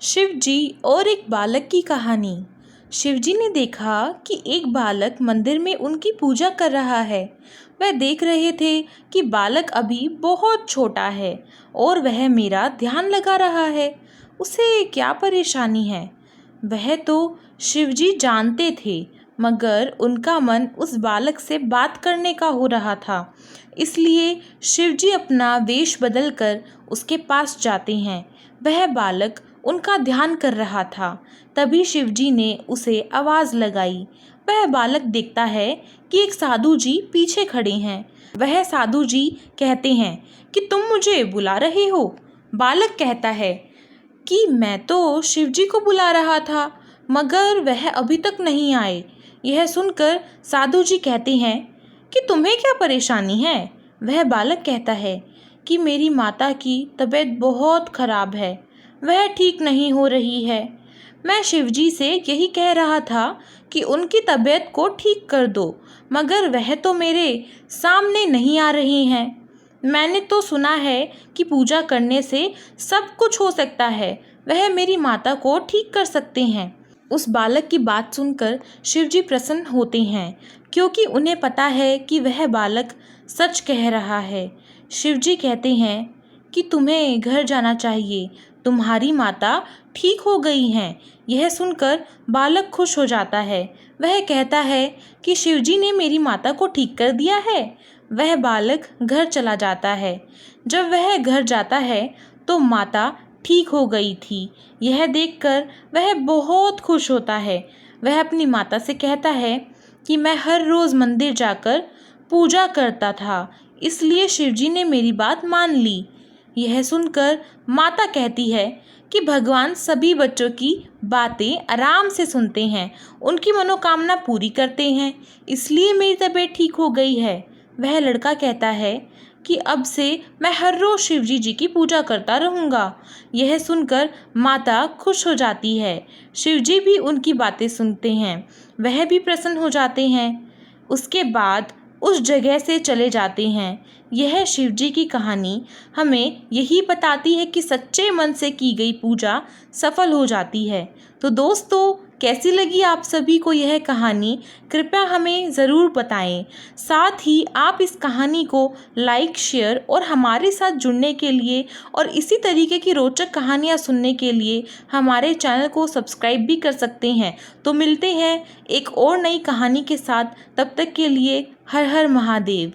शिवजी और एक बालक की कहानी। शिवजी ने देखा कि एक बालक मंदिर में उनकी पूजा कर रहा है। वह देख रहे थे कि बालक अभी बहुत छोटा है और वह मेरा ध्यान लगा रहा है। उसे क्या परेशानी है? वह तो शिवजी जानते थे, मगर उनका मन उस बालक से बात करने का हो रहा था। इसलिए शिवजी अपना वेश बदलकर उसके पास जाते हैं। वह बालक उनका ध्यान कर रहा था। तभी शिवजी ने उसे आवाज़ लगाई। वह बालक देखता है कि एक साधु जी पीछे खड़े हैं। वह साधु जी कहते हैं कि तुम मुझे बुला रहे हो? बालक कहता है कि मैं तो शिवजी को बुला रहा था, मगर वह अभी तक नहीं आए। यह सुनकर साधु जी कहते हैं कि तुम्हें क्या परेशानी है? वह बालक कहता है कि मेरी माता की तबीयत बहुत खराब है, वह ठीक नहीं हो रही है। मैं शिवजी से यही कह रहा था कि उनकी तबीयत को ठीक कर दो, मगर वह तो मेरे सामने नहीं आ रही हैं। मैंने तो सुना है कि पूजा करने से सब कुछ हो सकता है, वह मेरी माता को ठीक कर सकते हैं। उस बालक की बात सुनकर शिवजी प्रसन्न होते हैं, क्योंकि उन्हें पता है कि वह बालक सच कह रहा है। शिवजी कहते हैं कि तुम्हें घर जाना चाहिए, तुम्हारी माता ठीक हो गई हैं। यह सुनकर बालक खुश हो जाता है। वह कहता है कि शिवजी ने मेरी माता को ठीक कर दिया है। वह बालक घर चला जाता है। जब वह घर जाता है तो माता ठीक हो गई थी। यह देखकर वह बहुत खुश होता है। वह अपनी माता से कहता है कि मैं हर रोज़ मंदिर जाकर पूजा करता था, इसलिए शिवजी ने मेरी बात मान ली। यह सुनकर माता कहती है कि भगवान सभी बच्चों की बातें आराम से सुनते हैं, उनकी मनोकामना पूरी करते हैं, इसलिए मेरी तबीयत ठीक हो गई है। वह लड़का कहता है कि अब से मैं हर रोज़ शिवजी जी की पूजा करता रहूँगा। यह सुनकर माता खुश हो जाती है। शिवजी भी उनकी बातें सुनते हैं, वह भी प्रसन्न हो जाते हैं। उसके बाद उस जगह से चले जाते हैं। यह शिवजी की कहानी हमें यही बताती है कि सच्चे मन से की गई पूजा सफल हो जाती है। तो दोस्तों, कैसी लगी आप सभी को यह कहानी? कृपया हमें ज़रूर बताएं। साथ ही आप इस कहानी को लाइक, शेयर और हमारे साथ जुड़ने के लिए और इसी तरीके की रोचक कहानियाँ सुनने के लिए हमारे चैनल को सब्सक्राइब भी कर सकते हैं। तो मिलते हैं एक और नई कहानी के साथ। तब तक के लिए हर हर महादेव।